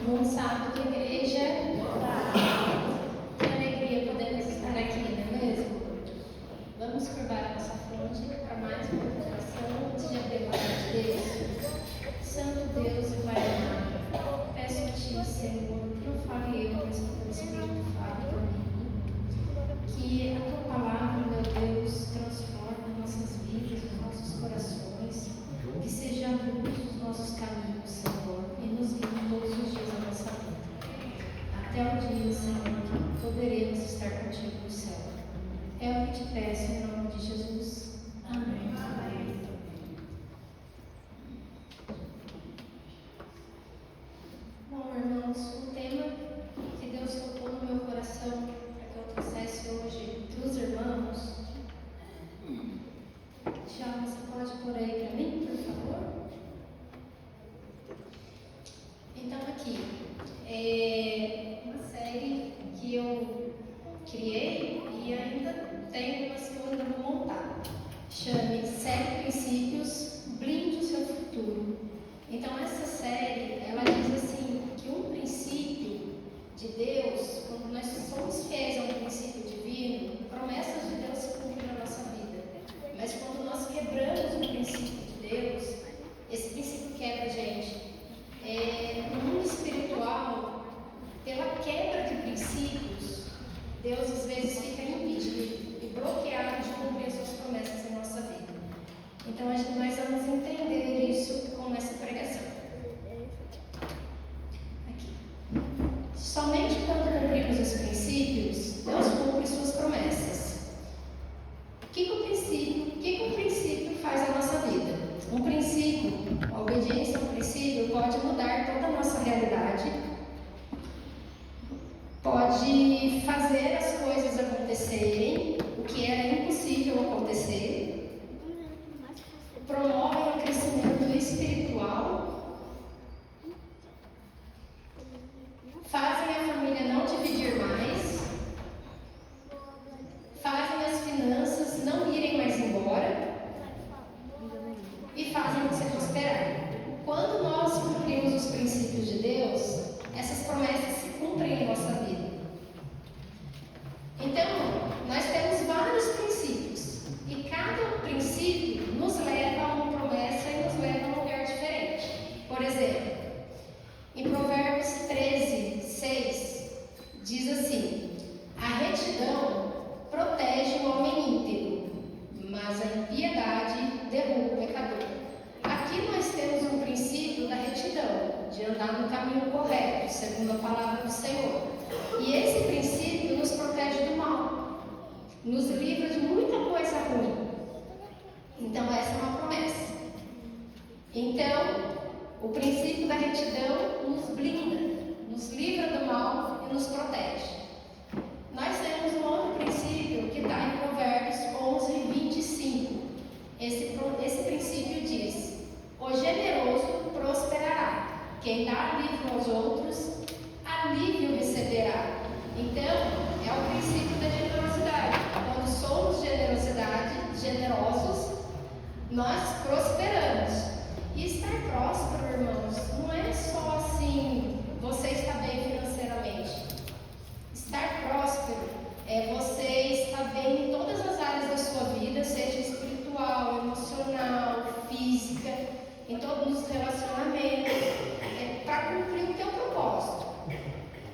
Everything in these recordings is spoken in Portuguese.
Bom sábado, igreja. Que alegria podemos estar aqui, não é mesmo? Vamos curvar a nossa fronte para mais uma oração antes de abrir a palavra de Deus. Santo Deus e Pai amado, peço a Ti, Senhor, que não fale eu, mas que o Teu Espírito fale por mim. Que a Tua palavra, meu Deus, transforme nossas vidas, os nossos corações. Que seja a luz dos nossos caminhos, Senhor, e nos guie todos os dias da nossa vida. Até o dia, Senhor, que poderemos estar contigo no céu. É o que te peço em nome de Jesus. Amém. Amém. Bom, irmãos, o tema que Deus tocou no meu coração para que eu trouxesse hoje para os irmãos. Tiago, você pode pôr aí para mim, por favor? Então, aqui é uma série que eu criei e ainda tem umas que eu ainda vou montar. Chame Série Princípios, Blinde o Seu Futuro. Então, essa série, ela diz assim, que um princípio de Deus, quando nós somos fiéis a um princípio divino, promessas de Deus se cumprem na nossa vida. Mas quando nós quebramos o princípio de Deus, esse princípio quebra a gente. No mundo espiritual, pela quebra de princípios, Deus às vezes fica impedido e bloqueado de cumprir as suas promessas em nossa vida. Então nós vamos entender isso com essa pregação. Aqui. Somente quando cumprimos os princípios, Deus cumpre suas promessas. O que o princípio faz na nossa vida? Um princípio, a obediência a um princípio pode mudar toda a nossa realidade, pode fazer as coisas acontecerem, o que era impossível acontecer, promove o crescimento espiritual, fazem a família não dividir mais, fazem as finanças não irem mais embora e fazem você prosperar. Quando nós cumprimos os princípios de Deus, essas promessas se cumprem em nossa vida. Então, nós temos vários princípios e cada princípio nos leva a uma promessa e nos leva a um lugar diferente. Por exemplo, em Provérbios 13, 6, diz assim: a retidão protege o homem íntegro, mas a impiedade derruba o pecador. Aqui nós temos um princípio da retidão, de andar no caminho correto, segundo a palavra do Senhor. E esse princípio nos protege do mal, nos livra de muita coisa ruim. Então essa é uma promessa. Então, o princípio da retidão nos blinda, nos livra do mal e nos protege. Nós temos um outro princípio que está em Provérbios 11, 25. Esse princípio diz: o generoso prosperará. Quem dá alívio aos outros, alívio receberá. Então, é o princípio da generosidade. Quando somos generosos, nós prosperamos. E estar próspero, irmãos, não é só assim, você está bem financeiramente. Estar próspero é você estar bem em todas as áreas da sua vida, seja espiritual, emocional, física, em todos os relacionamentos, para cumprir o teu propósito.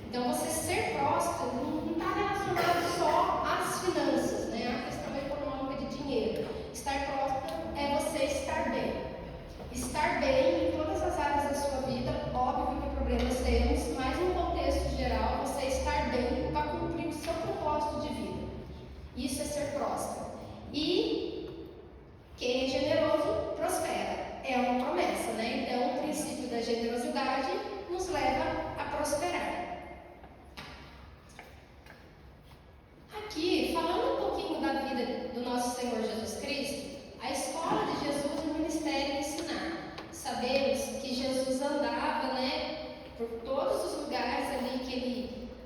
Então, você ser próspero não está relacionado só às finanças, né? A questão econômica de dinheiro. Estar próspero é você estar bem. Estar bem em todas as áreas da sua vida. Óbvio que problemas temos, mas no contexto geral, você estar bem para cumprir o seu propósito de vida. Isso é ser próspero. E quem é generoso prospera. É uma promessa, né? Então, o princípio da generosidade nos leva a prosperar. Aqui, falando um pouquinho da vida do nosso Senhor Jesus Cristo, a escola de Jesus e o ministério é ensinar. Sabemos que Jesus andava, né, por todos os lugares ali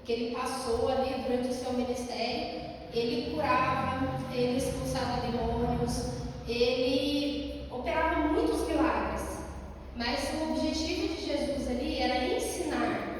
que ele passou ali durante o seu ministério. Ele curava, ele expulsava demônios, ele operava muitos milagres. Mas o objetivo de Jesus ali era ensinar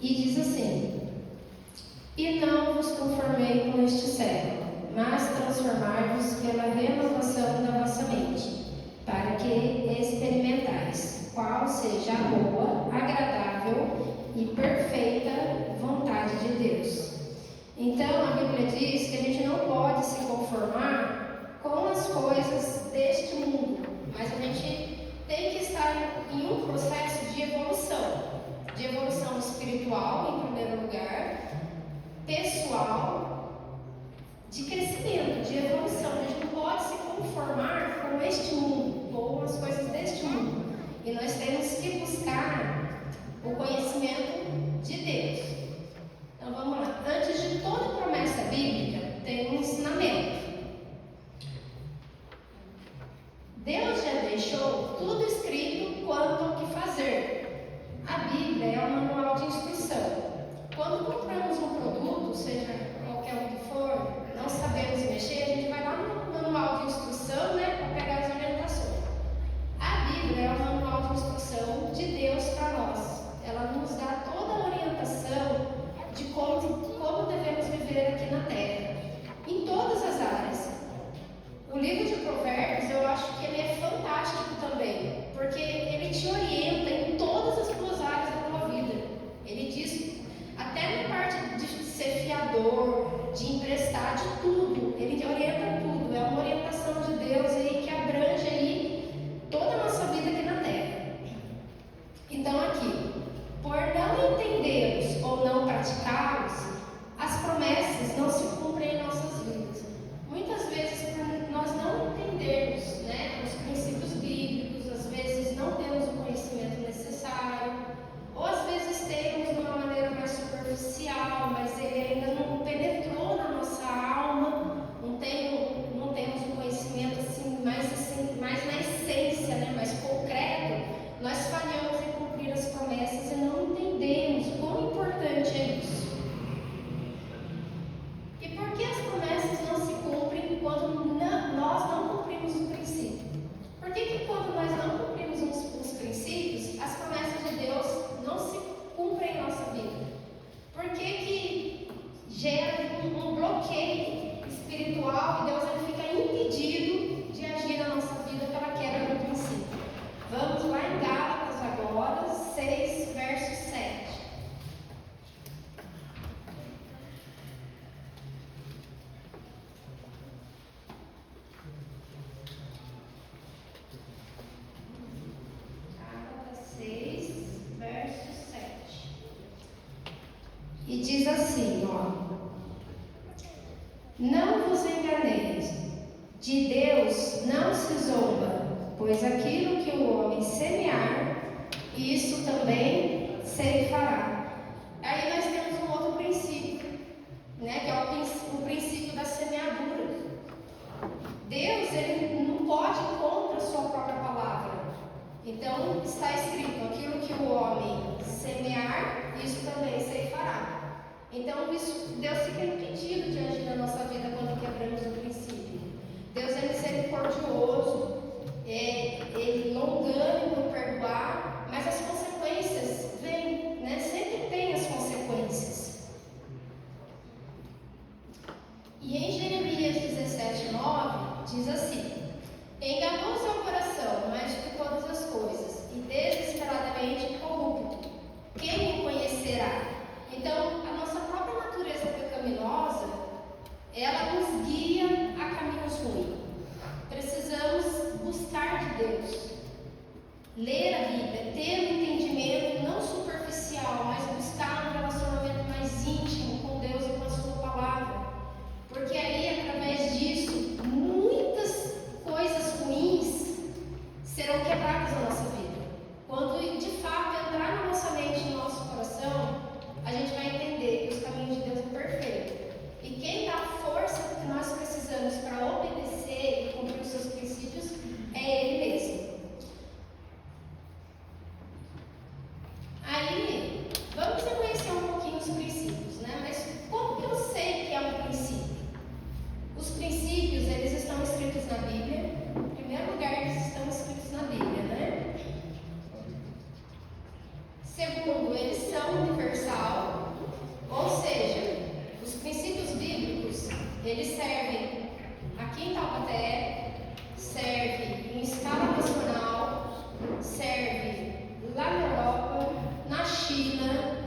E diz assim: e não vos conformei com este século, mas transformai-vos pela renovação da vossa mente, para que experimentais qual seja a boa, agradável e perfeita vontade de Deus. Então a Bíblia diz que a gente não pode se conformar com as coisas deste mundo, mas a gente tem que estar em um processo de evolução espiritual em primeiro lugar, pessoal, de crescimento, de evolução. A gente não pode se conformar com este mundo ou com as coisas deste mundo, e nós temos que buscar o conhecimento de Deus. Então vamos lá. Antes de toda promessa bíblica, tem um ensinamento. Deus já deixou tudo escrito quanto ao que fazer. A Bíblia é um manual de instrução. Quando compramos um produto, seja qualquer um que for, não sabemos mexer, a gente vai lá no manual de instrução, né, para pegar as orientações. A Bíblia é um manual de instrução de Deus para nós. Ela nos dá toda a orientação de como devemos viver aqui na Terra, em todas as áreas. O livro de Provérbios, eu acho que ele é fantástico também, porque ele te orienta em todas as tuas áreas da tua vida. Ele diz, até na parte de ser fiador, de emprestar, de tudo, ele te orienta tudo. É uma orientação de Deus aí que abrange aí toda a nossa vida aqui na Terra. Então aqui, por não entendermos ou não praticá-los, as promessas não se cumprem em nossas vidas. Muitas vezes, por nós não entendermos, né, os princípios bíblicos, às vezes não temos o conhecimento necessário, ou às vezes temos de uma maneira mais superficial, mas ele ainda não penetrou na nossa alma, não temos um conhecimento mais na essência, né, mais concreto. Nós falhamos em cumprir as promessas e não entendemos quão importante é isso. E por que as promessas não se cumprem quando nós não cumprimos o princípio? Por que quando nós não cumprimos os princípios, as promessas de Deus não se cumprem em nossa vida? Por que gera um bloqueio espiritual e Deus ele fica impedido de agir na nossa vida pela quebra do princípio? Vamos lá em Gálatas agora, 6, verso 7. Gálatas 6, verso 7. E diz assim, ó: não vos enganeis, de Deus não se zomba, pois aquilo que o homem semear, isso também se fará. Aí nós temos um outro princípio, né, que é o princípio da semeadura. Deus, ele não pode ir contra a sua própria palavra. Então está escrito, aquilo que o homem semear, isso também se fará. Então Deus fica impedido de agir na nossa vida quando quebramos o princípio. Deus é misericordioso, ele longânimo em perdoar, mas as consequências vêm, né? Sempre tem as consequências. E em Jeremias 17:9 diz assim: enganoso é o coração mais do que todas as coisas, e desesperadamente corrupto, quem o conhecerá? Então, a nossa própria natureza pecaminosa, ela nos guia a caminhos ruins. Precisamos buscar de Deus, ler a Bíblia, ter um entendimento não superficial, mas buscar um relacionamento mais íntimo com Deus e com a sua palavra. Porque aí, através disso, muitas coisas ruins serão quebradas na nossa vida. Quando de fato entrar na nossa mente e no nosso coração, a gente vai entender que os caminhos de Deus são perfeitos. E quem dá a força que nós precisamos para obedecer e cumprir os seus princípios é Ele mesmo. Aí, vamos conhecer um pouquinho os princípios, né? Mas como que eu sei que é um princípio? Os princípios, eles estão escritos na Bíblia. Em primeiro lugar, eles estão escritos na Bíblia, né? Segundo, eles são universais. universal, ou seja, os princípios bíblicos, eles servem aqui em Taubaté, serve em escala nacional, serve lá na Europa, na China,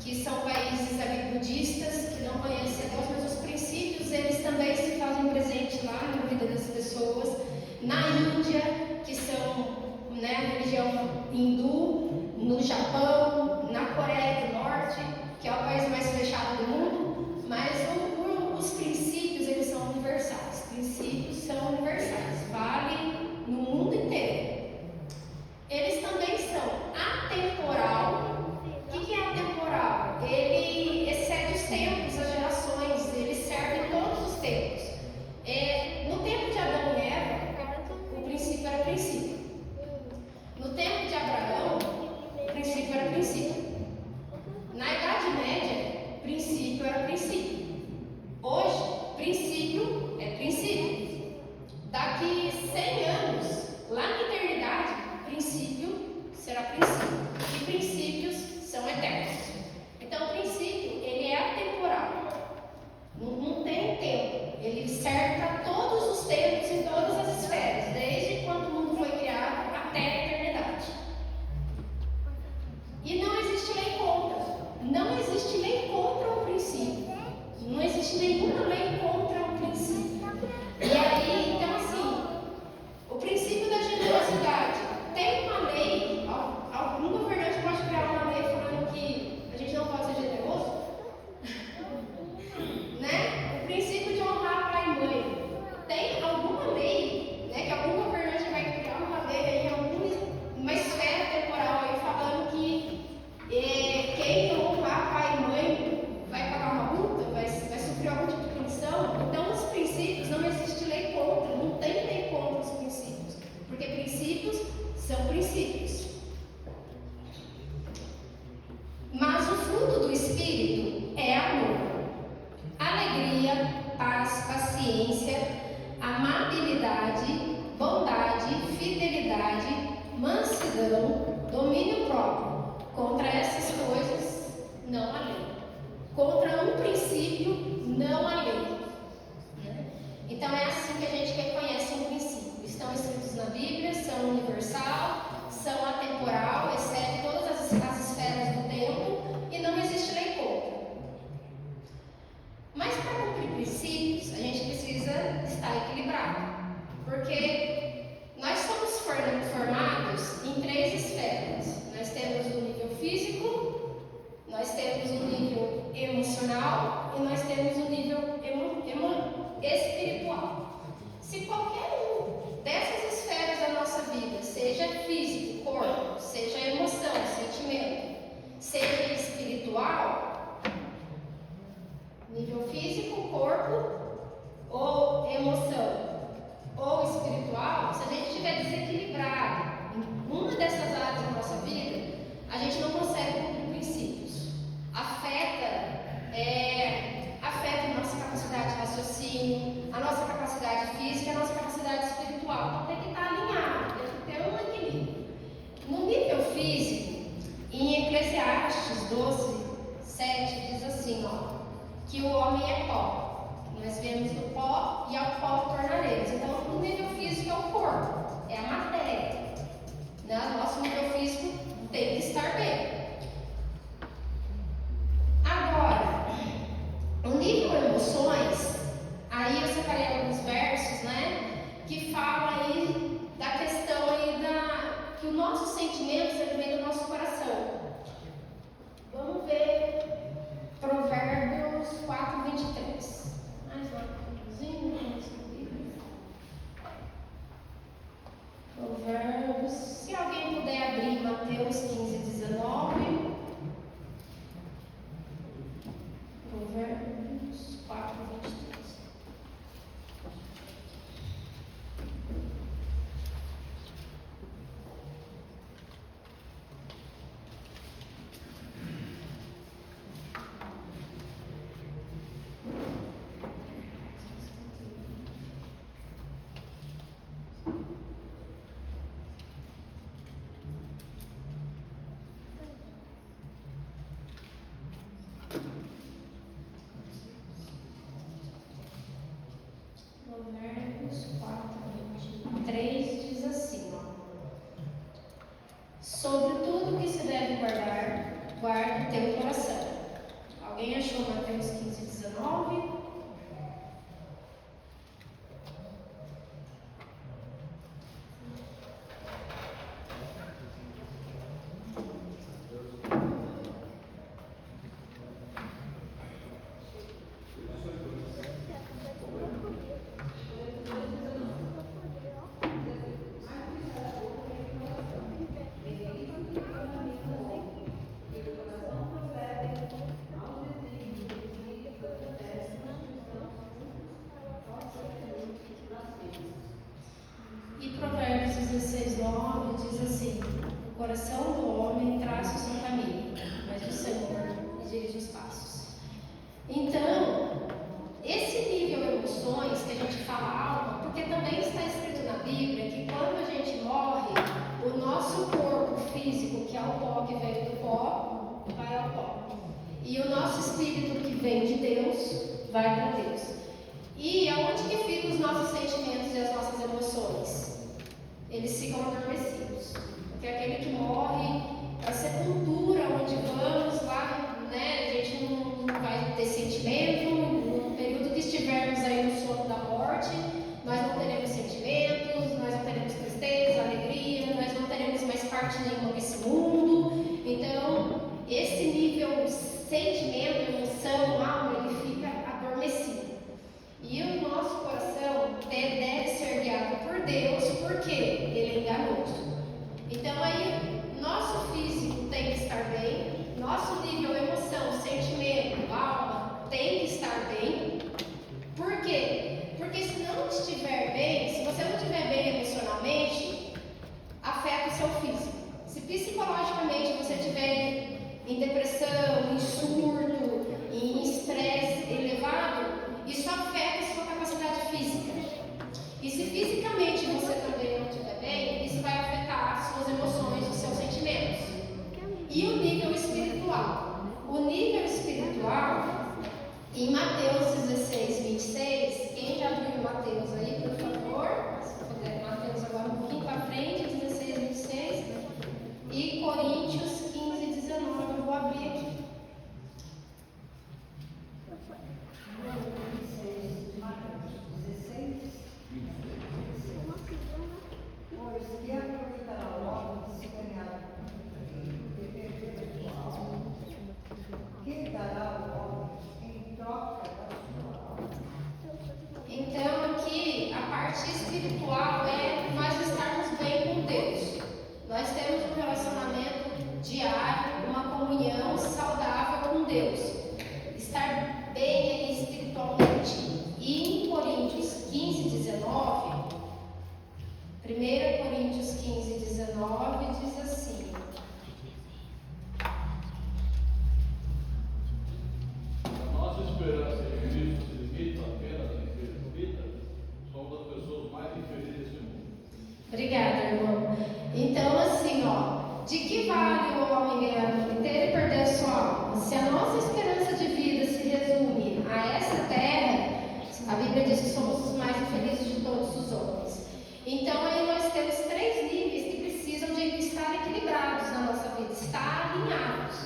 que são países ali budistas que não conhecem a Deus, mas os princípios eles também se fazem presente lá na vida das pessoas. Na Índia, que são a religião hindu, no Japão, na Coreia do Norte, que é o país mais fechado do mundo, mas os princípios eles são universais. Os princípios são universais, valem no mundo inteiro. Eles também são atemporal. O que é atemporal? Ele excede os tempos, as gerações, ele serve em todos os tempos. No tempo de Adão e Eva, o princípio era princípio. No tempo de Abraão, o princípio era princípio. Na Idade Média, princípio era princípio. Hoje, princípio é princípio. Daqui 100 anos, lá na eternidade, princípio será princípio. E princípios são eternos. Então, o princípio, ele é atemporal. Não tem tempo. Ele serve para todos os tempos e todas as esferas, desde quando o mundo foi criado até a eternidade. E não existe lei contra. Não existe lei contra o princípio. Não existe nenhuma lei contra o princípio. E aí, então assim, o princípio da generosidade. Tem uma lei, algum governante pode criar uma lei falando que a gente não pode ser generoso? Né? O princípio de honrar pai e mãe. Tem alguma lei, que algum governante vai criar uma lei aí, uma esfera temporal aí falando que quem não honrar pai e mãe vai pagar uma multa, vai sofrer algum tipo de punição? Então, os princípios, não existe lei contra, não tem lei contra os princípios, porque princípios são princípios. Mas o fruto do Espírito é amor, alegria, paz, paciência, amabilidade, bondade, fidelidade, mansidão, domínio próprio. Contra essas coisas, não há lei. Contra um princípio, não há lei. Então é assim que a gente reconhece um princípio. Estão escritos na Bíblia, são universal, são atemporal, excede todas as esferas do tempo e não existe lei contra. Mas para cumprir princípios, a gente precisa estar equilibrado, porque nós somos formados em 3 esferas. Nós temos o nível físico, nós temos o nível emocional e nós temos o nível espiritual. Se qualquer um dessas esferas da nossa vida, seja físico, corpo, seja emoção, sentimento, seja espiritual, nível físico, corpo ou emoção ou espiritual, se a gente estiver desequilibrado em uma dessas áreas da nossa vida, a gente não consegue cumprir princípios. Afeta a nossa capacidade de raciocínio, a nossa capacidade física e a nossa capacidade espiritual. Então tem que estar alinhado, tem que ter um equilíbrio. No nível físico, em Eclesiastes 12, 7, diz assim, que o homem é pó. Nós vemos do pó e ao pó tornaremos. Então, o nível físico é o corpo, é a matéria. O nosso nível físico tem que estar bem. Agora, o nível emoções, aí eu separei alguns versos, que falam aí da questão aí que os nossos sentimentos vêm do nosso coração. Vamos ver Provérbios 4, 23. Mais lá, Provérbios. Se alguém puder abrir Mateus 15, 19. Provérbios 4, 23. para ter o coração. Alguém achou Mateus 15, 19? E Provérbios 16, 9 diz assim: o coração do homem traça o seu caminho, mas o Senhor dirige os passos. Então, esse nível emoções que a gente fala alma, porque também está escrito na Bíblia que quando a gente morre, o nosso corpo físico, que é o pó que veio do pó, vai ao pó. E o nosso espírito que vem de Deus, vai para Deus. E aonde que ficam os nossos sentimentos e as nossas emoções? Eles ficam adormecidos. Porque aquele que morre, a sepultura onde vamos lá, né, a gente não vai ter sentimento. No período que estivermos aí no sono da morte, nós não teremos sentimentos, nós não teremos tristeza, alegria, nós não teremos mais parte nenhuma desse mundo. Então, esse nível sentimento, emoção, alma, ele fica adormecido. E o nosso coração deve ser guiado por Deus, porque Ele é enganoso. Então aí, nosso físico tem que estar bem, nosso nível emoção, sentimento, alma tem que estar bem. Por quê? Porque se não estiver bem, se você não estiver bem emocionalmente, afeta o seu físico. Se psicologicamente você estiver em depressão, em surto, em estresse elevado, isso afeta a sua capacidade física. E se fisicamente você também não estiver bem, isso vai afetar as suas emoções, os seus sentimentos. E o nível espiritual? O nível espiritual, em Mateus 16, 26, quem já viu Mateus aí, por favor? Se puder, Mateus agora um pouquinho para frente, 16, 26. E Coríntios 15, 19, eu vou abrir aqui. Pois que aproveitará o homem se ganhar que dará o homem em troca da sua alma? Então aqui a parte espiritual é nós estarmos bem com Deus. Nós temos um relacionamento diário, uma comunhão saudável com Deus. Estar bem espiritualmente. E em Coríntios 15, 19, 1 Coríntios 15, 19 diz assim: A nossa esperança em Cristo se limita apenas em ser vida, somos as pessoas mais infelizes desse mundo. Obrigada, irmão. Então, assim, ó, de que vale o homem ganhar o mundo inteiro e perder a sua alma? Se a nossa esperança de vida se resume a essa terra, a Bíblia diz que somos os mais infelizes de todos os homens. Então, aí nós temos 3 níveis que precisam de estar equilibrados na nossa vida, estar alinhados.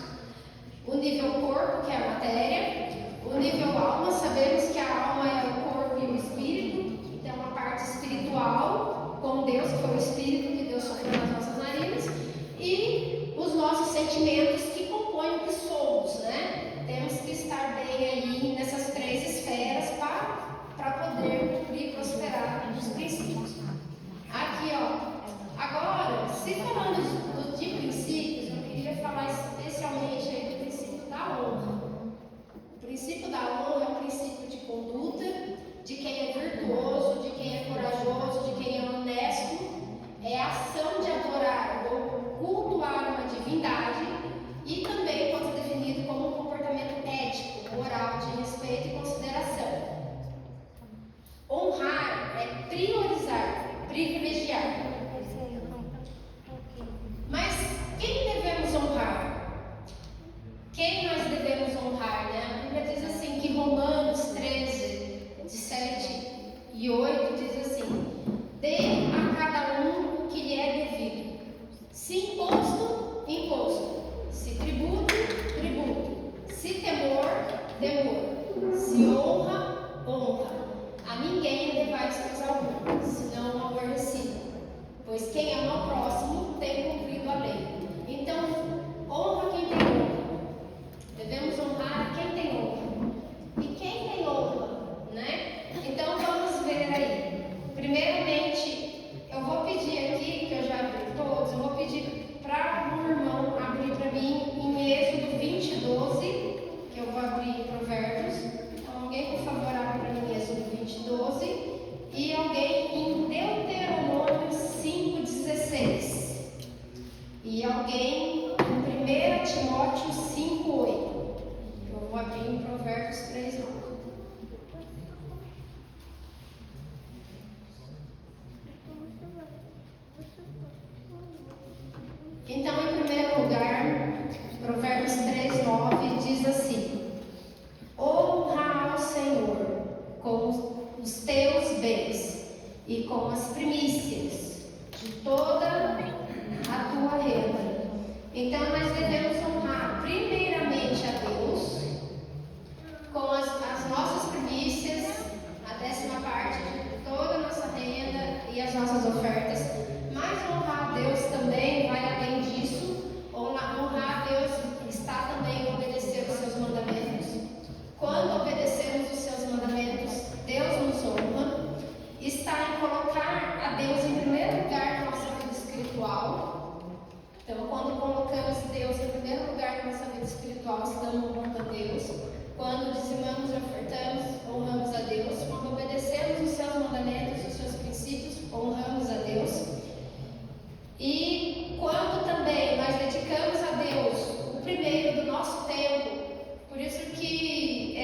O nível corpo, que é a matéria, o nível alma, sabemos que a alma é o corpo e o espírito, então a parte espiritual com Deus, que foi o espírito que Deus sofreu nas nossas narinas, e os nossos sentimentos que compõem o que somos, né? Temos que estar bem aí nessas 3 esferas para poder cumprir e prosperar nos princípios. Aqui, ó. Agora, se falando de princípios, eu queria falar especialmente aí do princípio da honra. O princípio da honra é um princípio de conduta, de quem é virtuoso, de quem é corajoso, de quem é honesto. É a ação de adorar ou cultuar uma divindade e também pode ser definido como um comportamento ético, moral, de respeito e consideração. Honrar é priorizar, privilegiar. Mas quem devemos honrar? Quem nós devemos honrar, né? A Bíblia diz assim, que Romanos 13, de 7 e 8 diz assim: dê a cada um o que lhe é devido. Se imposto, imposto. Se tributo, tributo. espiritual, se damos honra a Deus. Quando dizimamos e ofertamos, honramos a Deus. Quando obedecemos os seus mandamentos, os seus princípios, honramos a Deus. E quando também nós dedicamos a Deus o primeiro do nosso tempo, por isso que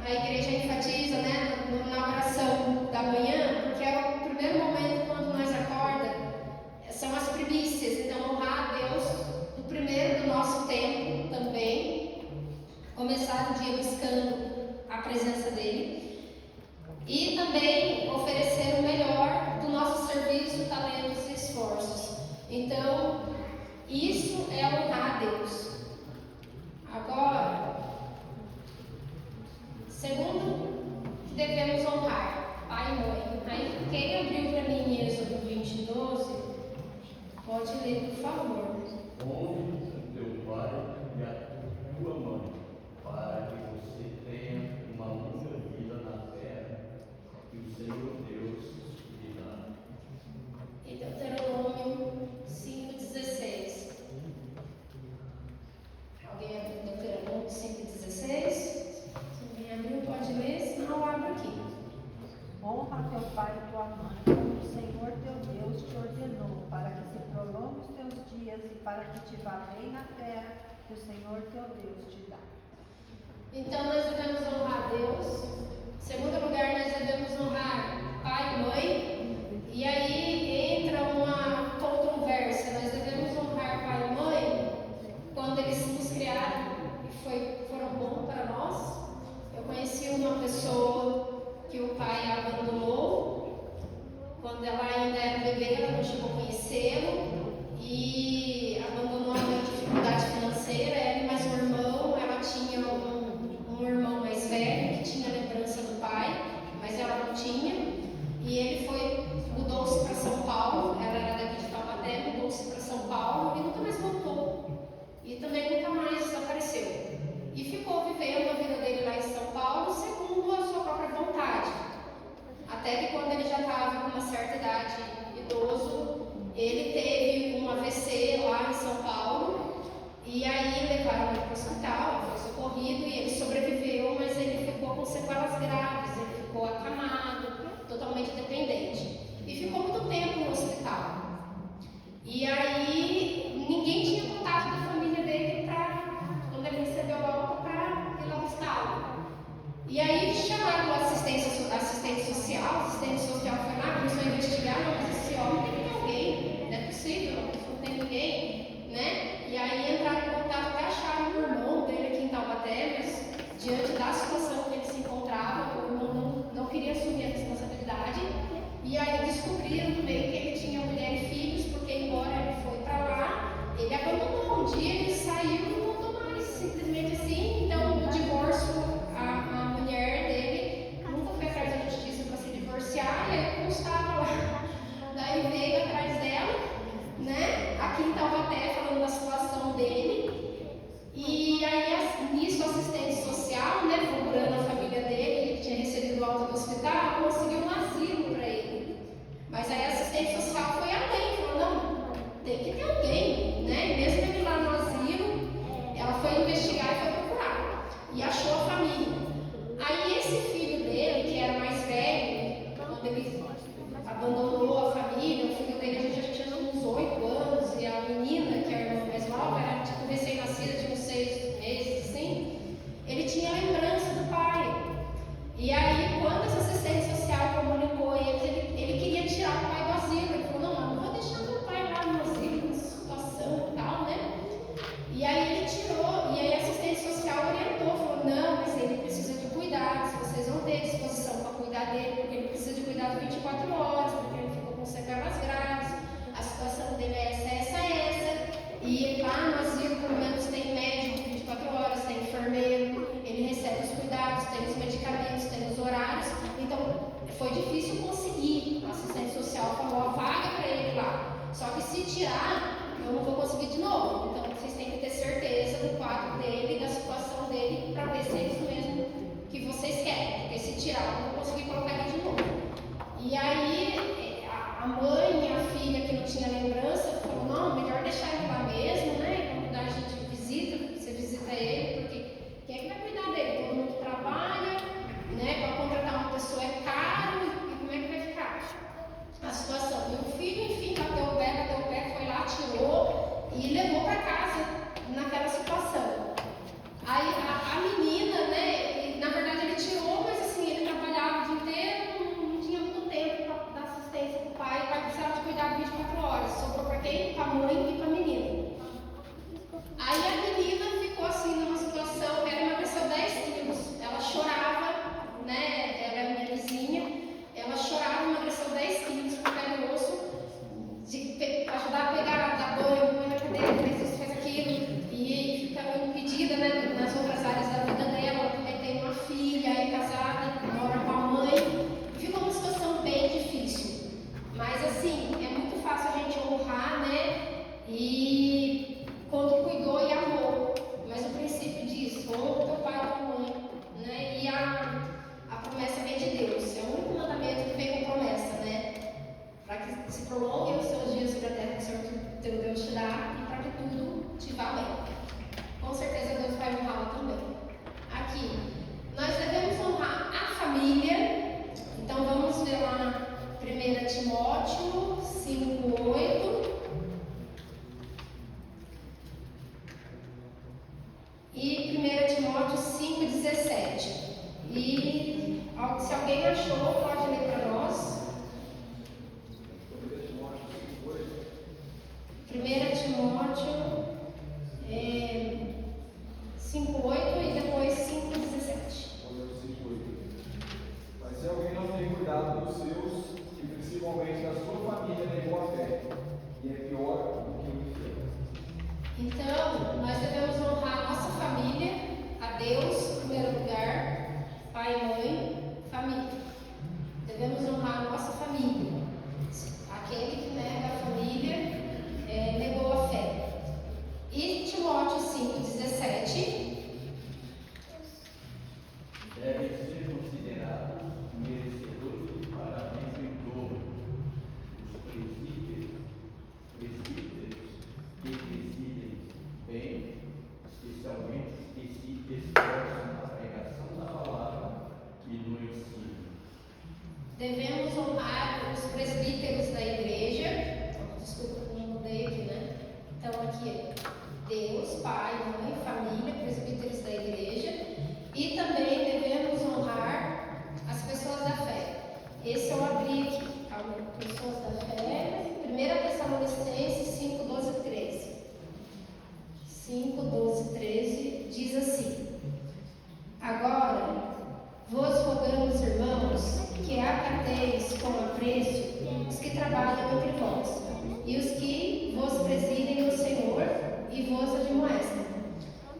a igreja enfatiza, né, na oração da manhã, porque é o primeiro momento quando nós acorda, são as primícias. Então, honrar a Deus no primeiro do nosso tempo também, começar o dia buscando a presença dele, e também oferecer o melhor do nosso serviço, talentos e esforços. Então, isso é honrar a Deus. Agora, segundo, que devemos honrar pai e mãe. Aí, quem abriu para mim em Êxodo 20:12, pode ler, por favor. Honre teu pai e a tua mãe, para que você tenha uma longa vida na terra que o Senhor Deus lhe dá. E Deuteronômio 5:16. Alguém abriu Deuteronômio 5:16? Se alguém abriu, pode ler, senão eu abro aqui. Honra teu pai e tua mãe, como o Senhor teu Deus te ordenou, para que se prolongue os teus dias e para que te vá bem na terra que o Senhor teu Deus te dá. Então nós devemos honrar a Deus. Em segundo lugar, nós devemos honrar pai e mãe. E aí entra uma controvérsia. Nós devemos honrar pai e mãe quando eles nos criaram e foram bons para nós. Eu conheci uma pessoa que o pai abandonou quando ela ainda era bebê, ela não chegou a conhecê-lo, e abandonou a dificuldade financeira. Ela e mais um irmão, ela tinha um irmão mais velho que tinha lembrança do pai, mas ela não tinha, e ele mudou-se para São Paulo. Ela era daqui de Taubaté, mudou-se para São Paulo e nunca mais voltou, e também nunca mais desapareceu, e ficou vivendo a vida dele lá em São Paulo segundo a sua própria vontade, até que quando ele já estava com uma certa idade, idoso, ele teve um AVC lá em São Paulo, e aí levaram ele para o hospital, foi socorrido e ele sobreviveu, mas ele ficou com sequelas graves, ele ficou acamado, totalmente dependente, e ficou muito tempo no hospital. E aí ninguém tinha contato da família dele quando ele recebeu a alta para ir lá buscá-lo. E aí chamaram o assistente social, a assistente social foi lá, começou a investigar, não, mas esse homem tem alguém, não é possível, não tem ninguém, né? E aí entraram em contato, até acharam o irmão dele aqui em Taubaté, mas diante da situação que ele se encontrava, o irmão não queria assumir a responsabilidade, e aí descobriram também que ele tinha mulher e filhos, porque embora ele foi para lá, ele abandonou. Um dia ele saiu e não voltou mais, simplesmente assim. Então o divórcio, a mulher dele nunca foi atrás da justiça para se divorciar, e ele constava lá. Daí veio atrás dela, né, aqui em Taubaté, falando da situação dele. E aí nisso a assistente social, né, procurando a família dele, ele tinha recebido alta do hospital, conseguiu um asilo para ele. Mas aí a assistente social foi além, falou, não, tem que ter alguém, né? E mesmo ele lá no asilo, ela foi investigar e foi procurar. E achou a família. Aí esse filho dele, que era mais velho, quando ele abandonou a família, o filho dele já tinha uns 8 anos, e a menina, que era a irmã mais nova, era tipo recém-nascida, de uns 6 meses, assim, ele tinha lembrança do pai. E aí, quando essa assistente social 1 Timóteo 5,17. E se alguém achou, pode ler para nós. 1 Timóteo 5,8 e depois 5,17. Mas se alguém não tem cuidado dos seus, e principalmente da sua família, nem boa fé, e é pior do que o inferno. Então, nós devemos honrar a nossa família, a Deus em primeiro lugar, pai, mãe, família. Devemos honrar a nossa família. Aquele que nega a família negou a fé. E Timóteo 5,17. Devem ser considerados merecedores do pagamento em dobro os presbíteros que presidem bem, especialmente os que se esforçam na pregação da palavra e no ensino. Devemos honrar os presbíteros da igreja. Desculpa, não mudei aqui, né? Então, aqui é Deus, pai, mãe, família, presbíteros da igreja. E também devemos honrar as pessoas da fé. Esse eu abri aqui. Calma, pessoas da fé. 1 Tessalonicenses 5:12-13. 5:12-13 diz assim: Agora, vos rogamos, irmãos, que acateis com apreço os que trabalham entre vós, e os que vos presidem no Senhor e vos admoestem,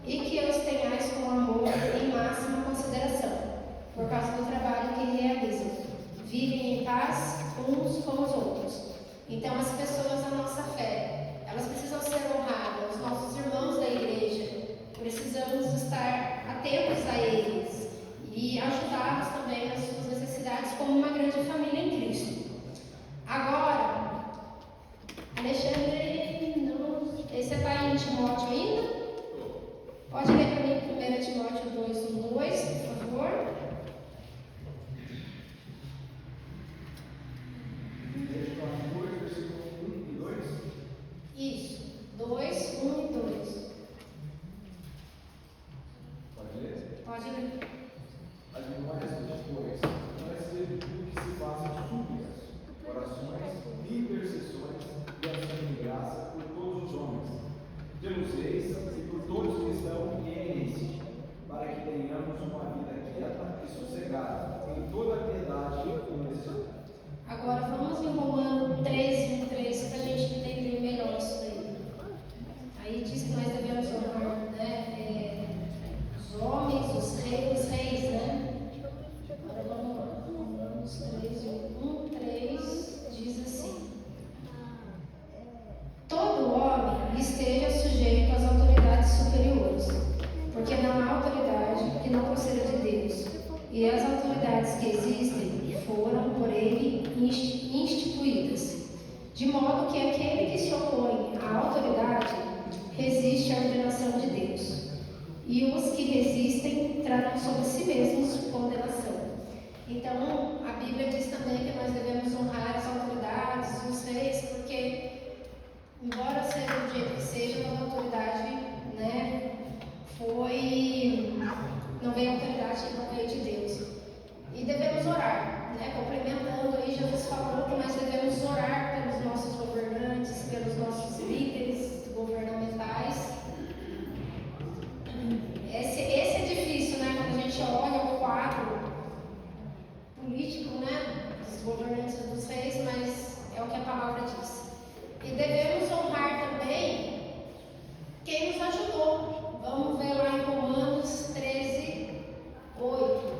e que os tenhais com amor em máxima consideração, por causa do trabalho que realizam. Vivem em paz uns com os outros. Então, as pessoas da nossa fé, elas precisam ser honradas, os nossos irmãos da igreja, precisamos estar atentos a eles e ajudá-los também nas suas necessidades como uma grande família em Cristo. Agora, Alexandre, esse está em Timóteo ainda? Pode ler para mim 1 Timóteo 2:2, por favor. Versículo 1 e 2. Isso, 2, 1 e 2. Pode ler? Pode ler. Admoesta depois, não é cedo tudo que se faça de súplicas, orações, intercessões e ação de graça por todos os homens, pelos reis e por todos que estão em eminência, para que tenhamos uma vida quieta e sossegada, em toda a piedade e honestidade. Agora vamos em Romano 3:3 para a gente entender melhor isso daí. Aí diz que nós devemos honrar, né, os homens, os reis, né? Agora vamos lá. Romanos 3:1-3 diz assim: Todo homem esteja sujeito às autoridades superiores, porque não há autoridade que não proceda de Deus, e as autoridades que existem foram por ele instituídas, de modo que aquele que se opõe à autoridade resiste à ordenação de Deus, e os que resistem trarão sobre si mesmos condenação. Então, a Bíblia diz também que nós devemos honrar as autoridades, os reis, porque, embora seja do jeito que seja, toda autoridade, né, não veio autoridade, não veio de Deus. E devemos orar, né? Complementando aí, Jesus falou que nós devemos orar pelos nossos governantes, pelos nossos líderes governamentais. Esse é difícil, né? Quando a gente olha o quadro político, né? Dos governantes e dos reis, mas é o que a palavra diz. E devemos honrar também quem nos ajudou. Vamos ver lá em Romanos 13:8.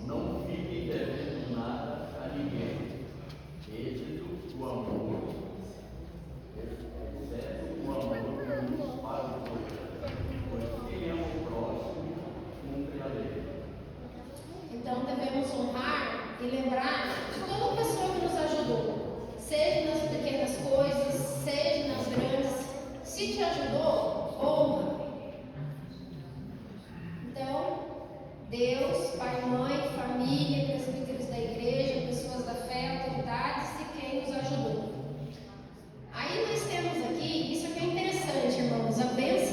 Não fiquem devendo nada a ninguém, exceto o amor, uns para os outros, pois quem ama o próximo cumpre a lei. Então devemos honrar e lembrar de toda pessoa que nos ajudou, seja nas pequenas coisas, seja nas grandes. Se te ajudou, honra. Então, Deus, pai, mãe, família, presbíteros da igreja, pessoas da fé, autoridades e quem nos ajudou. Aí nós temos aqui, isso aqui é interessante, irmãos, a bênção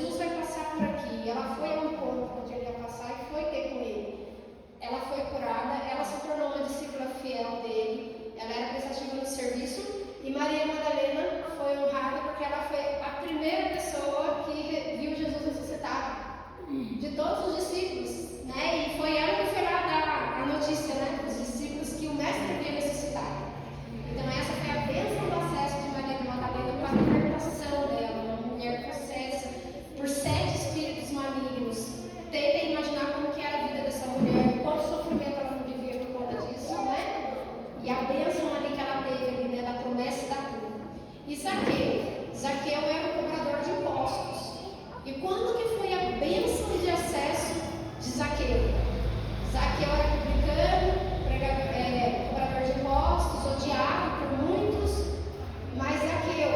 Jesus vai passar por aqui. Ela foi ao encontro onde ele ia passar e foi ter com ele. Ela foi curada, ela se tornou uma discípula fiel dele, ela era prestativa no serviço, e Maria Madalena foi honrada porque ela foi a primeira pessoa que viu Jesus ressuscitado, de todos os discípulos, né? E foi ela que foi lá dar a notícia, né, para os discípulos que o mestre havia ressuscitado. Então essa foi a bênção do acesso de Maria Madalena para a libertação dela, uma mulher possessa por 7 espíritos malignos. Tentem imaginar como que era a vida dessa mulher, quanto sofrimento ela não vivia por conta disso, né? E a bênção ali que ela teve ali, né, da promessa da cura. E Zaqueu era o cobrador de impostos. E quando que foi a bênção de acesso de Zaqueu? Zaqueu era publicano, cobrador de impostos, odiado por muitos, mas Zaqueu,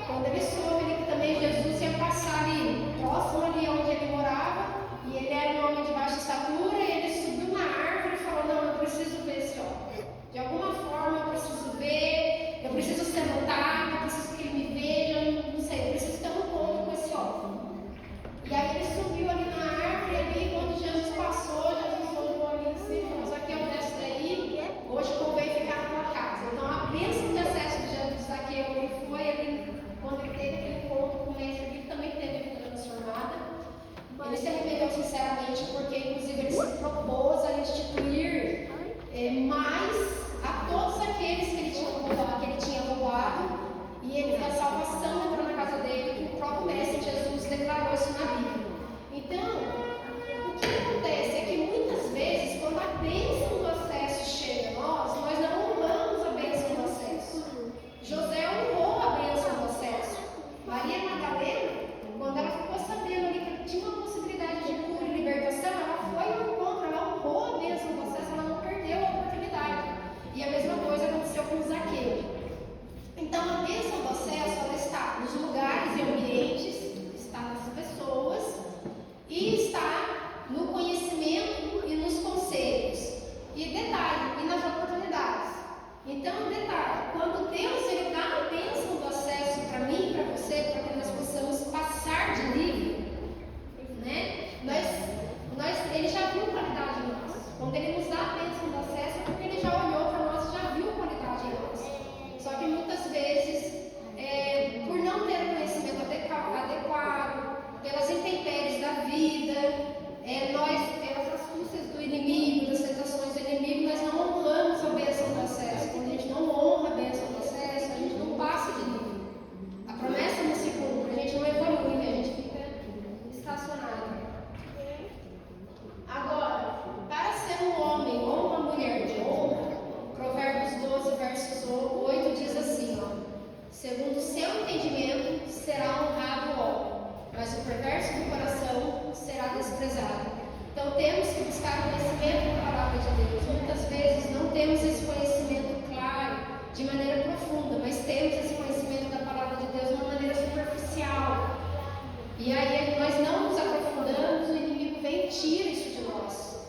quando ele soube que também Jesus ia passar ali, próximo ali onde ele morava, e ele era um homem de baixa estatura, e ele subiu na árvore e falou: não, eu preciso ver esse homem. De alguma forma eu preciso ver, eu preciso ser notado, eu preciso que ele me veja, não sei, eu preciso ter um encontro com esse homem. E aí ele subiu ali na árvore, ali, quando Jesus passou, Jesus olhou ali assim, falou: Zaqueu, desce daí, hoje convém ficar na tua casa. Então a bênção de acesso de Zaqueu, ele foi ali, quando ele teve aquele encontro com o mestre, ele também teve a vida transformada. Ele se arrependeu sinceramente, porque inclusive ele se propôs a instituir mais a todos aqueles que ele tinha roubado, e ele fez a salvação entrou na casa dele, que o próprio mestre Jesus declarou isso na Bíblia. Então, o que acontece é que muitas vezes, quando a bênção do acesso chega a nós não honramos a bênção do acesso. José honrou a bênção do acesso. Maria Madalena, quando ela ficou sabendo ali que tinha uma possibilidade de cura e libertação, ela foi ao encontro, ela honrou a bênção do acesso, ela não perdeu a oportunidade. E a mesma coisa aconteceu com Zaqueu. Então a bênção do acesso, ela está nos lugares e ambientes, está nas pessoas e está no conhecimento e nos conselhos. E detalhe, e nas oportunidades. Então, detalhe, quando Deus ele dá a bênção do acesso para mim e para você, para que nós possamos passar de nível, né? Ele já viu qualidade em nós. Quando ele nos dá a bênção do acesso, é porque ele já olhou para nós e já viu qualidade em nós. Só que muitas vezes, por não ter o conhecimento adequado, pelas intempéries da vida, pelas astúcias do inimigo, das tentações do inimigo, nós não honramos a bênção do acesso. Quando a gente não honra a bênção do acesso, a gente não passa de nível. A promessa não se cumpre, a gente não evolui, né? A gente fica estacionado. Agora, para ser um homem ou uma mulher de honra, Provérbios 12, versos 8 diz assim, ó: segundo o seu entendimento será honrado o homem, mas o perverso do coração será desprezado. Então temos que buscar o conhecimento da palavra de Deus. Muitas vezes não temos esse conhecimento claro, de maneira profunda, mas temos esse conhecimento da palavra de Deus de uma maneira superficial. E aí nós não nos aprofundamos, o inimigo vem e tira isso de nós.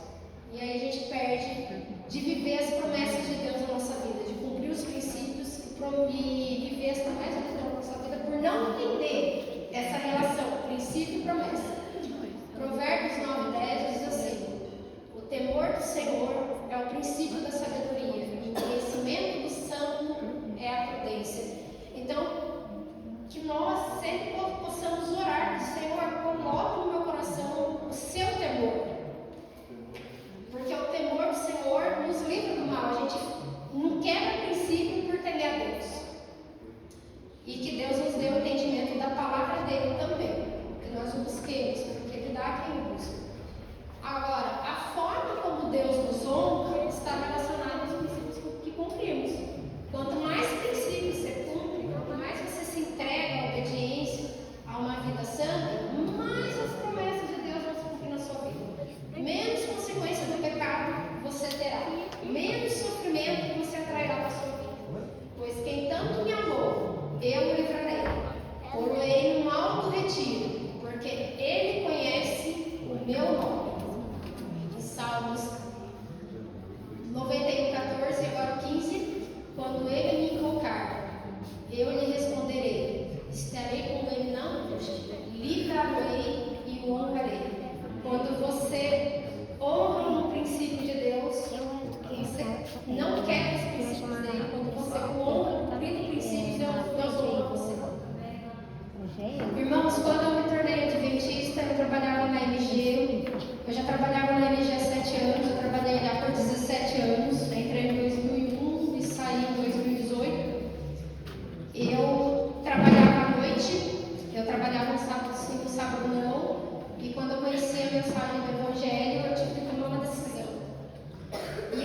E aí a gente perde de viver as promessas de Deus na nossa vida, de cumprir os princípios e viver as promessas de Deus na nossa vida por não entender essa relação, princípio e promessa. Provérbios 9:10 diz assim: o temor do Senhor é o princípio da sabedoria, e o conhecimento do santo é a prudência. Então, que nós sempre possamos orar, Senhor, coloque no meu coração o seu temor. Porque o temor do Senhor nos livra do mal. A gente não quebra princípio por temer a Deus. E que Deus nos dê o entendimento da palavra dele também. Que nós o busquemos, porque ele dá a quem busca. Agora, a forma como Deus nos honra está relacionada aos princípios que cumprimos. Quanto mais princípios você cumpre, quanto mais você se entrega à obediência, a uma vida santa, mais as promessas de Deus vão se cumprir na sua vida. Menos consequência do pecado você terá. Menos sofrimento você atrairá para a sua vida. Pois quem tanto me amou, eu o livrarei. Poloei num alto retiro, porque ele conhece o meu nome. Salmos 91:14, agora o 15. Quando ele me invocar, eu lhe responderei. Estarei com ele na angústia. Livrarei e o honrarei. Quando você honra um princípio de Deus, você não quer os princípios dele. Quando você o honra, cumprindo princípios, Deus honra você. Irmãos, quando eu me tornei adventista, eu trabalhava na MG. Eu já trabalhava na MG há 7 anos, eu trabalhei lá por 17 anos. Entrei em 2001 e saí em 2018. Eu trabalhava à noite, eu trabalhava no sábado sim, no sábado não. E quando eu conheci a mensagem do Evangelho, eu tive que tomar uma decisão. E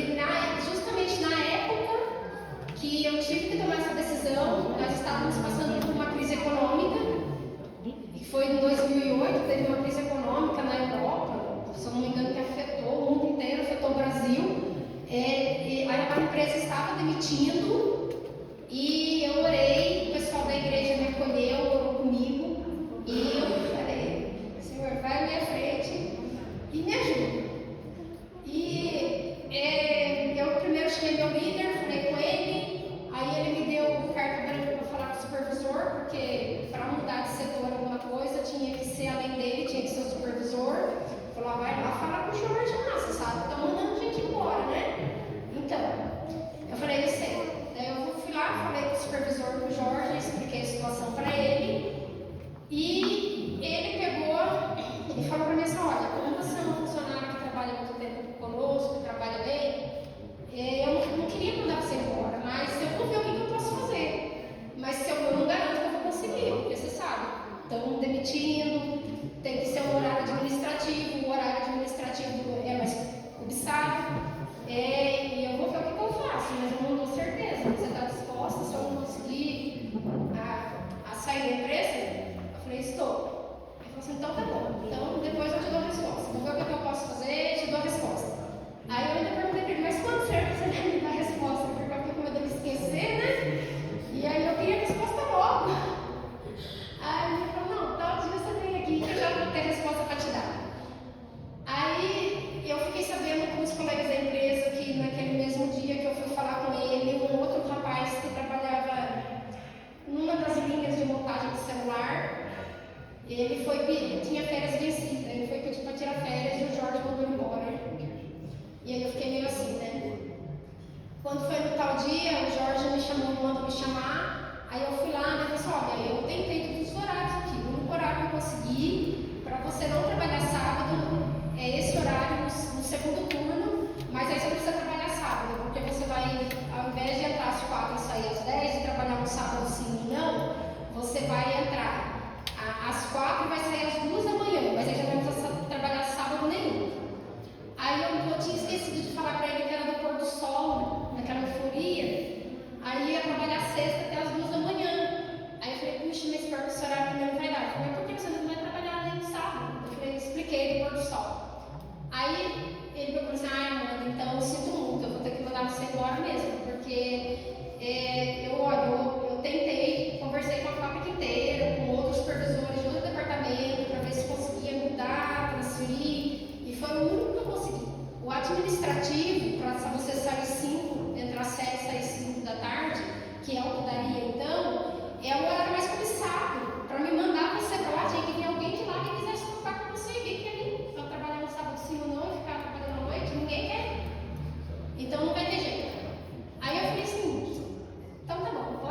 justamente na época que eu tive que tomar essa decisão, nós estávamos passando por uma crise econômica. E foi em 2008, teve uma crise econômica na Europa, se eu não me engano, que afetou o mundo inteiro, afetou o Brasil. E a empresa estava demitindo. E eu orei, o pessoal da igreja me acolheu, orou comigo. E eu falei: Senhor, vai à minha frente e me ajuda. E eu primeiro chamei meu líder, falei com ele. Aí ele me deu carta branca para falar com o supervisor, porque para mudar de setor alguma coisa tinha que ser além dele, tinha que ser o supervisor. Falou: vai lá falar com o Jorge lá, você sabe que tá mandando gente embora, né? Então, eu falei: eu sei. Daí eu fui lá, falei com o supervisor, com o Jorge, expliquei a situação para ele. E ele pegou e falou para mim assim: olha, como você é um funcionário que trabalha muito tempo conosco, que trabalha bem, eu não queria mandar você embora, mas eu vou ver o que eu posso fazer. Mas eu não garanto que eu vou conseguir, porque você sabe, estão demitindo, tem que ser um horário administrativo, o horário administrativo é mais cobiçado. E eu vou ver o que eu faço, mas eu não dou certeza. Você está disposta? Se eu não conseguir a sair da empresa? Eu falei: estou. Ele falou assim: então tá bom. Então depois eu te dou a resposta. Vou ver o que eu posso fazer e te dou a resposta. Aí eu ainda perguntei para ele: mas quando certo você vai me dar a resposta? Porque eu fiquei com medo de me esquecer, né? E aí eu queria a resposta logo. Aí ele falou: não, tal dia você vem aqui que eu já vou ter a resposta para te dar. Aí eu fiquei sabendo com os colegas da empresa que naquele mesmo dia que eu fui falar com ele, um outro rapaz que trabalhava numa das linhas de montagem de celular, ele tinha férias vencidas, ele foi pedir para tirar férias e o Jorge mandou ele embora. E aí eu fiquei meio assim, né? Quando foi no tal dia, o Jorge me chamou, mandou me chamar, aí eu fui lá e falei assim: olha, eu tentei todos os horários aqui, o único horário que eu consegui para você não trabalhar sábado é esse horário no segundo turno, mas aí você precisa trabalhar sábado, porque você vai, ao invés de entrar às 4 e sair às 10 e trabalhar no sábado sim e não, você vai entrar às 4 e vai sair às 2 da manhã, mas aí já não precisa trabalhar sábado nenhum. Aí eu tinha esquecido de falar para ele que era do pôr do sol, naquela euforia, aí ia trabalhar sexta até às 2 da manhã. Aí eu falei: puxa, mas pior que esse horário também não vai dar. Eu falei: por que você não vai trabalhar nem no sábado? Eu falei: expliquei do pôr do sol. Aí ele falou assim: mano, então eu sinto muito, eu vou ter que mandar você embora mesmo, porque eu tentei, conversei com a fábrica inteira, com outros supervisores de outro departamento, para ver se conseguia mudar, transferir, e foi o único que eu consegui. O administrativo, para você sair 5, entrar 7, sair 5 da tarde, que é o que daria então, é o horário mais cobiçado. Para me mandar você para lá, tinha que vir alguém de lá que quisesse trocar com você, quem quer vir para trabalhar no sábado sim ou não e ficar trabalhando à noite, ninguém quer. Então não vai ter jeito. Aí eu falei assim: então tá bom,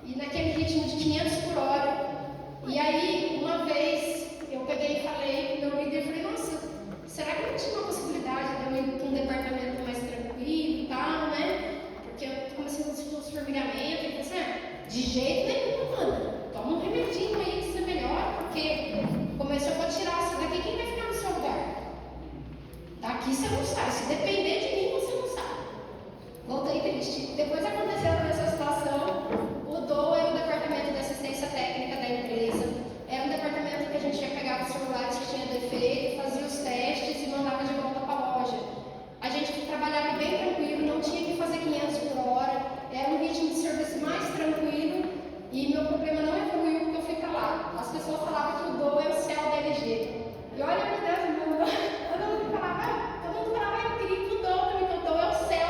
e naquele ritmo de 500 por hora. E aí, uma vez, eu peguei e falei com o meu líder, falei, nossa, será que não tinha uma possibilidade de eu ir para um departamento mais tranquilo e tal, né? Porque eu comecei a sentir uns formigamentos, e pensei, de jeito nenhum, mano, toma um remedinho aí que você melhora, porque começou a tirar isso daqui, quem vai ficar no seu lugar? Daqui você não sai, se depender de mim, você não sai. Voltei triste. Depois aconteceu essa situação, o DOU era o departamento de assistência técnica da empresa, era um departamento que a gente ia pegar os celulares que tinham defeito, fazia os testes e mandava de volta para a loja. A gente trabalhava bem tranquilo, não tinha que fazer 500 por hora, era um ritmo de serviço mais tranquilo e meu problema não evoluiu porque eu fui para lá. As pessoas falavam que o DOU é o céu da LG. E olha, meu Deus, todo mundo falava, eu queria que o DOU também, que o DOU é o céu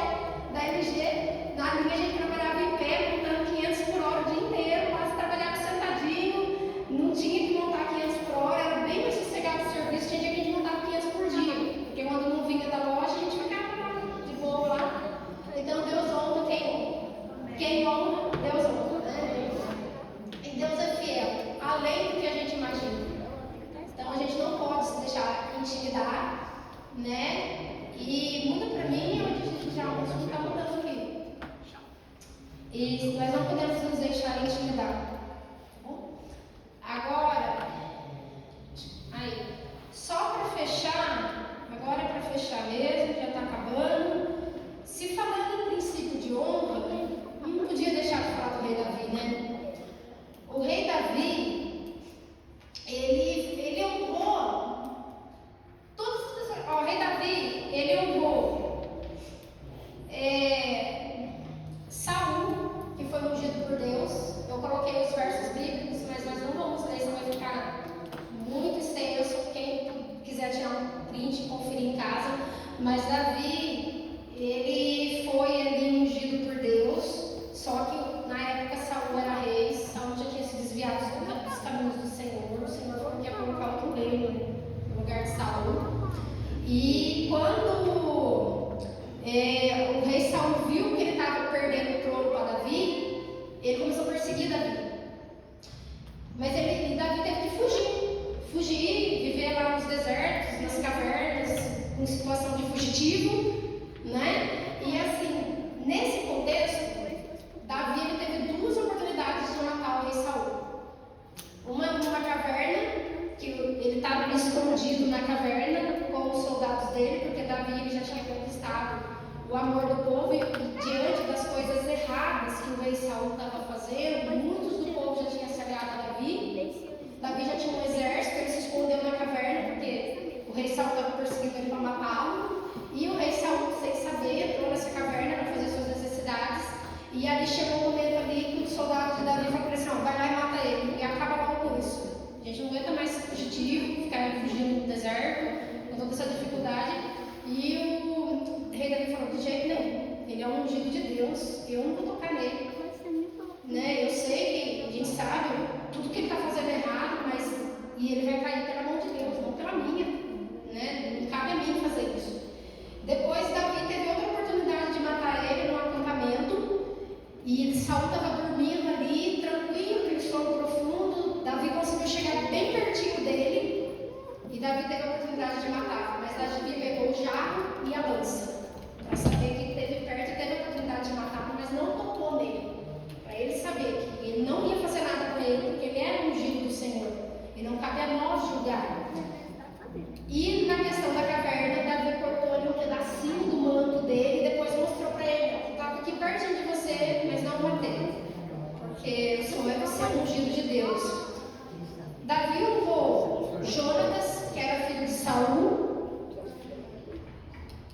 da LG. Na linha a gente trabalhava em pé, montando 500 por hora o dia inteiro, quase trabalhava sentadinho, não tinha que montar 500 por hora, era bem mais sossegado o serviço, tinha dia que a gente montava 500 por dia, porque quando não vinha da loja a gente ficava de boa lá. Então Deus honra quem honra, Deus honra, né? E Deus é fiel, além do que a gente imagina. Então a gente não pode se deixar intimidar, né? E muda pra mim, onde a gente já está mudando aqui. E nós não podemos nos deixar intimidar. Agora, aí, só para fechar, agora é para fechar mesmo, já está acabando. Se falando em princípio de honra, não podia deixar de falar do rei Davi, né? O rei Davi, ele honrou todas as pessoas. O rei Davi, ele honrou Saul, que foi ungido por Deus. Eu coloquei os versos bíblicos, mas nós não vamos ler, senão vai ficar muito extenso. Quem quiser tirar um print e conferir em casa. Mas Davi, ele foi ali ungido por Deus, só que na época Saul era rei, Saul já tinha se desviado dos caminhos do Senhor. O Senhor falou que ia colocar outro rei no lugar de Saul. E quando o rei Saul viu que ele estava perdendo o trono para Davi, ele começou a perseguir Davi. Mas Davi teve que fugir, viver lá nos desertos, nas cavernas, em situação de fugitivo, né? E assim, nesse contexto, Davi ele teve duas oportunidades de matar o rei Saul. Uma numa caverna, que ele estava escondido na caverna com os soldados dele, porque Davi ele já tinha conquistado o amor do povo e diante das coisas erradas que o rei Saul estava fazendo, muitos do povo já tinham se aliado a Davi. Davi já tinha um exército, ele se escondeu na caverna porque o rei Saul estava perseguindo ele para matá-lo. E o rei Saul, sem saber, entrou nessa caverna para fazer suas necessidades. E ali chegou um momento ali que os soldados de Davi falaram assim: vai lá e mata ele, e acaba logo com isso. A gente não aguenta mais ser fugitivo, ficar fugindo no deserto, com toda essa dificuldade. E o rei Davi falou: de jeito nenhum, ele é um ungido de Deus, eu não vou tocar nele. Né? Eu sei que a gente sabe tudo que ele está fazendo errado, mas ele vai cair pela mão de Deus, não pela minha. Né? Não cabe a mim fazer isso. Depois Davi teve outra oportunidade de matar ele num acampamento, e Saul estava dormindo ali, tranquilo, aquele sono profundo. Davi conseguiu chegar bem pertinho dele, e Davi teve a oportunidade de matar, mas Davi pegou o jarro e a lança, para saber que ele esteve perto e teve a oportunidade de matar, mas não tocou nele, para ele saber que ele não ia fazer nada com ele, porque ele era ungido do Senhor, e não cabe a nós julgar. E na questão da caverna, Davi cortou-lhe um pedacinho do manto dele e depois mostrou para ele: estava aqui pertinho de você, mas não matei, porque o Senhor é você, ungido de Deus. Davi honrou Jonatas, que era filho de Saul,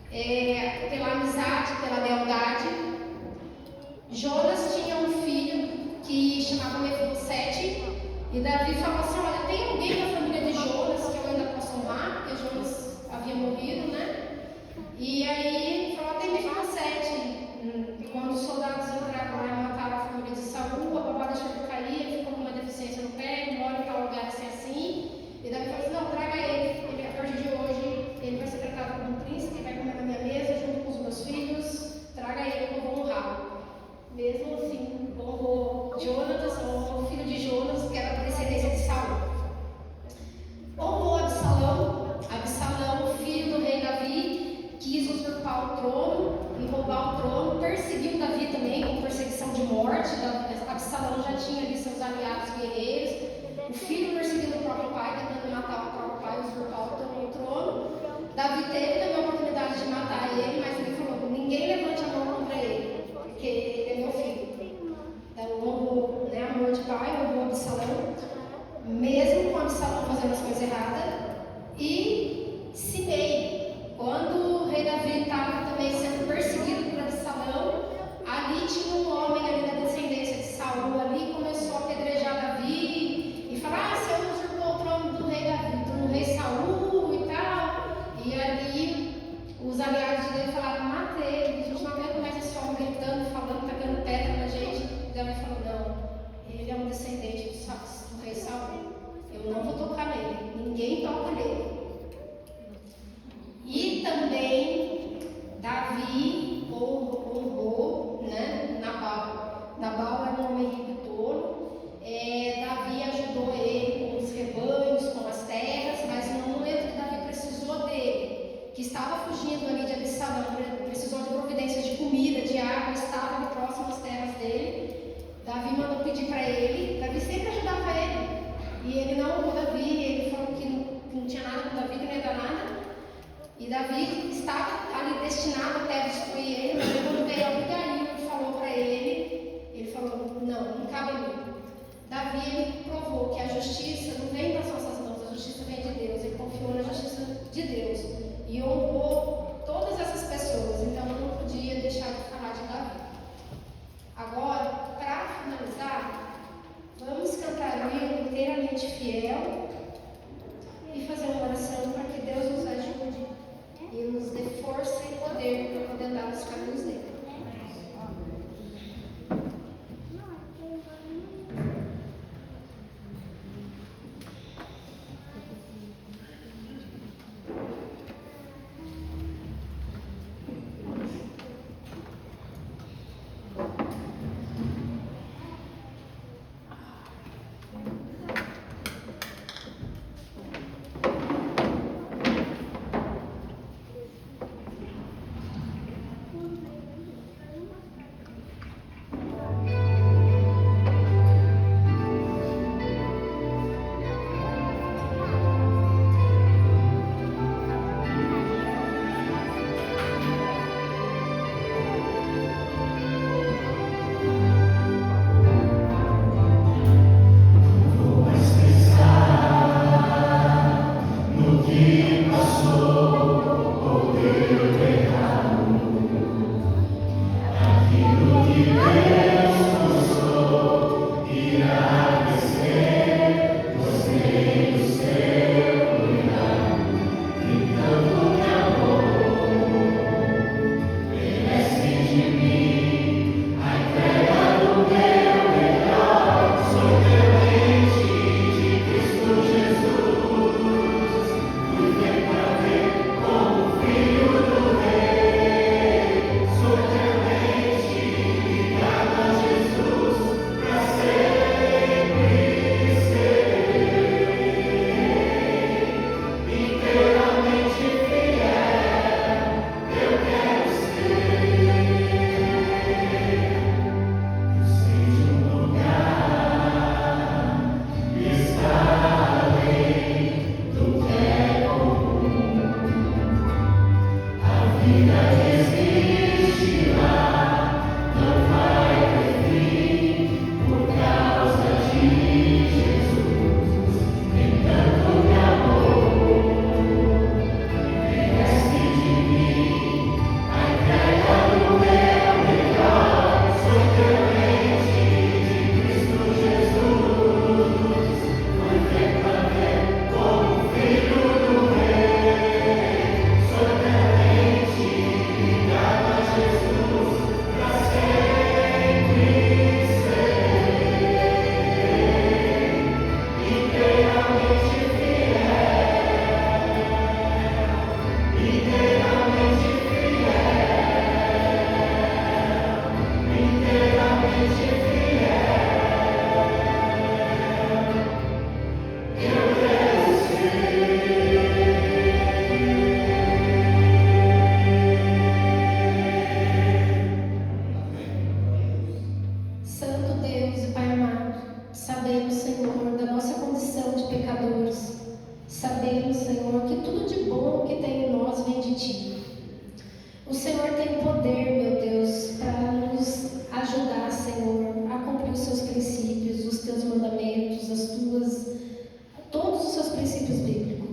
pela amizade, pela lealdade. Jonas tinha um filho que chamava Mefibosete, e Davi falou assim: olha, tem alguém da família de Jonas que eu ainda posso honrar, porque Jonas havia morrido, né? E aí falou: tem Mefibosete. Quando os soldados entraram lá e mataram a família de Saul, a babá deixou ele cair, ele ficou com uma deficiência no pé, mora em tal lugar assim. E Davi falou assim: não, traga ele, a partir de hoje ele vai ser tratado como um príncipe, vai comer na minha mesa junto com os meus filhos, traga ele que eu vou honrar. Mesmo Jonatas, o filho de Jonas, que era da descendência de Saul. Honrou Absalão. Absalão, filho do rei Davi, quis usurpar o trono e roubar o trono, perseguiu Davi também, com perseguição de morte. Absalão já tinha ali seus aliados guerreiros. O filho perseguindo o próprio pai, tentando matar o próprio pai, usurpar o trono. Davi teve também a oportunidade de matar ele, mas ele falou: ninguém levante a mão contra ele, porque ele é meu filho. Então honrou, né, amor de pai, honrou Absalão, mesmo com Absalão fazendo as coisas erradas. E Simei, quando o rei Davi estava também sendo perseguido por Absalão, ali tinha um homem ali da descendência de Saul, ali começou a apedrejar Davi e falar: você usurpou o trono do rei Davi, do rei Saul e tal. E ali os aliados de Davi falaram: mata ele, a gente não aguenta mais esse homem gritando, falando, tacando pedra na gente. E Davi falou: não, ele é um descendente do rei Saul, eu não vou tocar nele, ninguém toca nele. E também Davi honrou, né, Nabal. Nabal era um homem rico e tolo. Davi ajudou ele com os rebanhos, com as terras, mas no momento que Davi precisou dele, que estava fugindo ali de Absalão, precisou de providências de comida, de água, estava ali próximo às terras dele, Davi mandou pedir para ele. Davi sempre ajudava ele, e ele não honrou Davi, ele falou que não tinha nada com Davi, que não ia dar nada. E Davi estava ali destinado até a destruir ele, mas quando veio Abigail e falou para ele, ele falou: não cabe a mim. Davi, ele provou que a justiça não vem das nossas mãos, a justiça vem de Deus. Ele confiou na justiça de Deus e honrou todas essas pessoas. Então eu não podia deixar de falar de Davi. Agora, para finalizar, vamos cantar o hino Inteiramente Fiel e fazer uma oração para que Deus nos ajude e nos dê força e poder para poder andar nos caminhos dele. Santo Deus e Pai amado, sabemos, Senhor, da nossa condição de pecadores. Sabemos, Senhor, que tudo de bom que tem em nós vem de Ti. O Senhor tem poder, meu Deus, para nos ajudar, Senhor, a cumprir os Seus princípios, os Teus mandamentos, todos os Seus princípios bíblicos.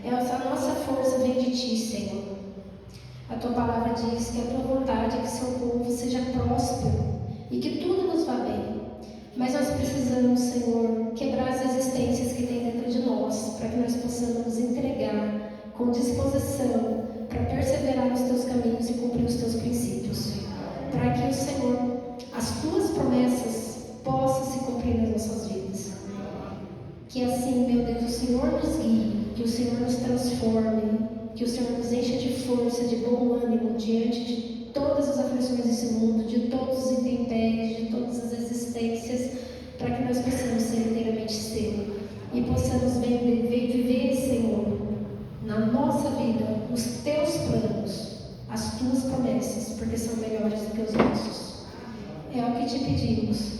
A nossa força vem de Ti, Senhor. A Tua palavra diz que a Tua vontade é que Seu povo seja próspero e que tudo nos vá bem. Mas nós precisamos, Senhor, quebrar as resistências que tem dentro de nós, para que nós possamos nos entregar com disposição para perseverar nos Teus caminhos e cumprir os Teus princípios. Para que o Senhor, as Tuas promessas possam se cumprir nas nossas vidas. Que assim, meu Deus, o Senhor nos guie, que o Senhor nos transforme, que o Senhor nos encha de força, de bom ânimo diante de todas as aflições desse mundo, de todos os intempéries, de todas as existências, para que nós possamos ser inteiramente Seu e possamos viver, Senhor, na nossa vida, os Teus planos, as Tuas promessas, porque são melhores do que os nossos. É o que te pedimos,